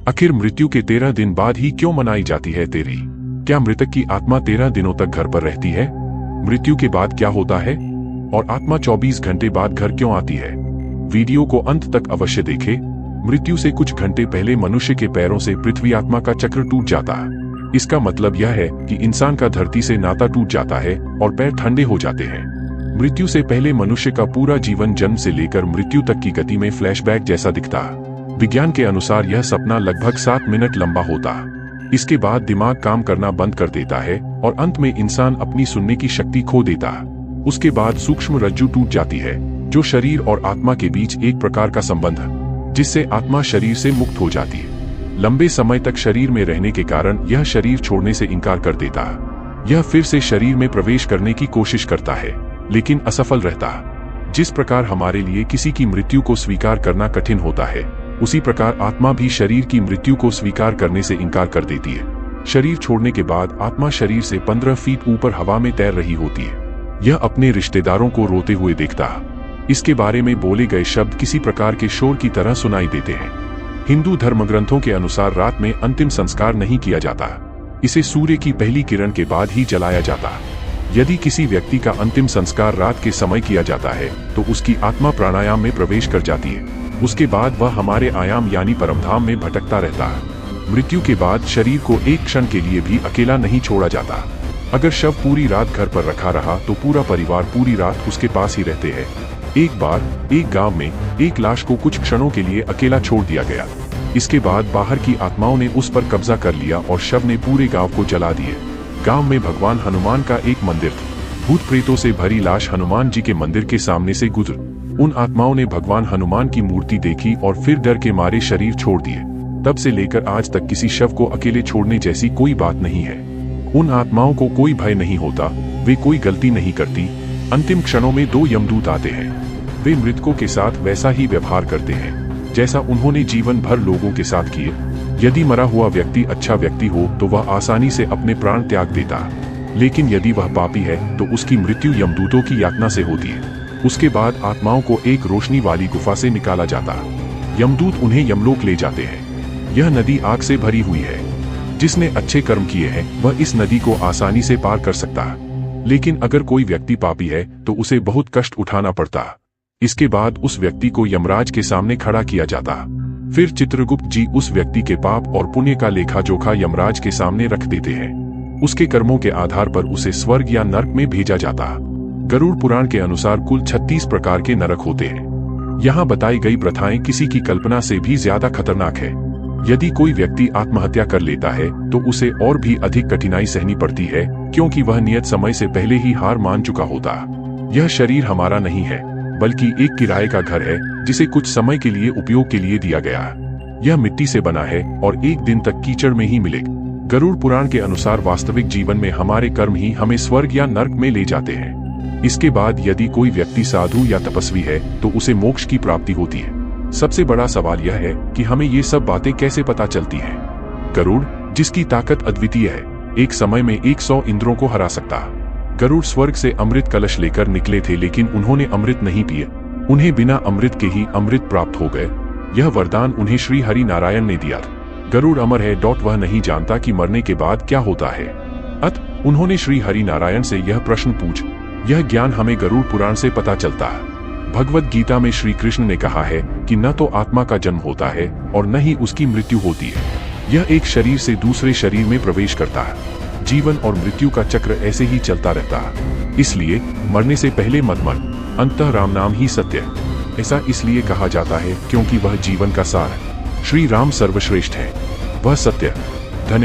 आखिर मृत्यु के 13 दिन बाद ही क्यों मनाई जाती है तेरी? क्या मृतक की आत्मा 13 दिनों तक घर पर रहती है? मृत्यु के बाद क्या होता है? और आत्मा 24 घंटे बाद घर क्यों आती है? वीडियो को अंत तक अवश्य देखें। मृत्यु से कुछ घंटे पहले मनुष्य के पैरों से पृथ्वी आत्मा का चक्र टूट जाता है। इसका मतलब यह है कि इंसान का धरती से नाता टूट जाता है और पैर ठंडे हो जाते हैं। मृत्यु से पहले मनुष्य का पूरा जीवन जन्म से लेकर मृत्यु तक की गति में फ्लैशबैक जैसा दिखता है। विज्ञान के अनुसार यह सपना लगभग 7 मिनट लंबा होता है। इसके बाद दिमाग काम करना बंद कर देता है और अंत में इंसान अपनी सुनने की शक्ति खो देता है। उसके बाद सूक्ष्म रज्जु टूट जाती है, जो शरीर और आत्मा के बीच एक प्रकार का संबंध है, जिससे आत्मा शरीर से मुक्त हो जाती है। लंबे समय तक शरीर में रहने के कारण यह शरीर छोड़ने से इनकार कर देता है। यह फिर से शरीर में प्रवेश करने की कोशिश करता है, लेकिन असफल रहता है। जिस प्रकार हमारे लिए किसी की मृत्यु को स्वीकार करना कठिन होता है, उसी प्रकार आत्मा भी शरीर की मृत्यु को स्वीकार करने से इनकार कर देती है। शरीर छोड़ने के बाद आत्मा शरीर से 15 फीट ऊपर हवा में तैर रही होती है। यह अपने रिश्तेदारों को रोते हुए देखता है। इसके बारे में बोले गए शब्द किसी प्रकार के शोर की तरह सुनाई देते हैं। हिंदू धर्मग्रंथों के अनुसार रात में अंतिम संस्कार नहीं किया जाता। इसे सूर्य की पहली किरण के बाद ही जलाया जाता है। यदि किसी व्यक्ति का अंतिम संस्कार रात के समय किया जाता है तो उसकी आत्मा प्राणायाम में प्रवेश कर जाती है। उसके बाद वह हमारे आयाम यानी परमधाम में भटकता रहता है। मृत्यु के बाद शरीर को एक क्षण के लिए भी अकेला नहीं छोड़ा जाता। अगर शव पूरी रात घर पर रखा रहा तो पूरा परिवार पूरी रात उसके पास ही रहते हैं। एक बार एक गांव में एक लाश को कुछ क्षणों के लिए अकेला छोड़ दिया गया। इसके बाद बाहर की आत्माओं ने उस पर कब्जा कर लिया और शव ने पूरे गांव को जला दिए। गांव में भगवान हनुमान का एक मंदिर था। भूत प्रेतों से भरी लाश हनुमान जी के मंदिर के सामने से गुजर। उन आत्माओं ने भगवान हनुमान की मूर्ति देखी और फिर डर के मारे शरीर छोड़ दिए। तब से लेकर आज तक किसी शव को अकेले छोड़ने जैसी कोई बात नहीं है। उन आत्माओं को कोई भय नहीं होता, वे कोई गलती नहीं करती। अंतिम क्षणों में 2 यमदूत आते हैं। वे मृतकों के साथ वैसा ही व्यवहार करते हैं जैसा उन्होंने जीवन भर लोगों के साथ किए। यदि मरा हुआ व्यक्ति अच्छा व्यक्ति हो तो वह आसानी से अपने प्राण त्याग देता, लेकिन यदि वह पापी है तो उसकी मृत्यु यमदूतों की यातना से होती है। उसके बाद आत्माओं को एक रोशनी वाली गुफा से निकाला जाता। यमदूत उन्हें यमलोक ले जाते हैं। यह नदी आग से भरी हुई है। जिसने अच्छे कर्म किए हैं वह इस नदी को आसानी से पार कर सकता है, लेकिन अगर कोई व्यक्ति पापी है तो उसे बहुत कष्ट उठाना पड़ता। इसके बाद उस व्यक्ति को यमराज के सामने खड़ा किया जाता। फिर चित्रगुप्त जी उस व्यक्ति के पाप और पुण्य का लेखा जोखा यमराज के सामने रख देते हैं। उसके कर्मों के आधार पर उसे स्वर्ग या नरक में भेजा जाता। गरुड़ पुराण के अनुसार कुल 36 प्रकार के नरक होते हैं। यहाँ बताई गई प्रथाएं किसी की कल्पना से भी ज्यादा खतरनाक है। यदि कोई व्यक्ति आत्महत्या कर लेता है तो उसे और भी अधिक कठिनाई सहनी पड़ती है, क्योंकि वह नियत समय से पहले ही हार मान चुका होता। यह शरीर हमारा नहीं है, बल्कि एक किराए का घर है जिसे कुछ समय के लिए उपयोग के लिए दिया गया है। यह मिट्टी से बना है और एक दिन तक कीचड़ में ही मिलेगा। गरुड़ पुराण के अनुसार वास्तविक जीवन में हमारे कर्म ही हमें स्वर्ग या नरक में ले जाते हैं। इसके बाद यदि कोई व्यक्ति साधु या तपस्वी है तो उसे मोक्ष की प्राप्ति होती है। सबसे बड़ा सवाल यह है कि हमें ये सब बातें कैसे पता चलती हैं? गरुड़, जिसकी ताकत अद्वितीय है, एक समय में 100 इंद्रों को हरा सकता। गरुड़ स्वर्ग से अमृत कलश लेकर निकले थे, लेकिन उन्होंने अमृत नहीं पिए। उन्हें बिना अमृत के ही अमृत प्राप्त हो गए। यह वरदान उन्हें श्री हरि नारायण ने दिया। गरुड़ अमर है। वह नहीं जानता कि मरने के बाद क्या होता है। अतः उन्होंने श्री हरि नारायण से यह प्रश्न पूछा। यह ज्ञान हमें गरुड़ पुराण से पता चलता है। भगवत गीता में श्री कृष्ण ने कहा है कि न तो आत्मा का जन्म होता है और न ही उसकी मृत्यु होती है। यह एक शरीर से दूसरे शरीर में प्रवेश करता है। जीवन और मृत्यु का चक्र ऐसे ही चलता रहता है। इसलिए मरने से पहले मत मर, अंततः राम नाम ही सत्य है। ऐसा इसलिए कहा जाता है क्योंकि वह जीवन का सार है। श्री राम सर्वश्रेष्ठ है, वह सत्य है।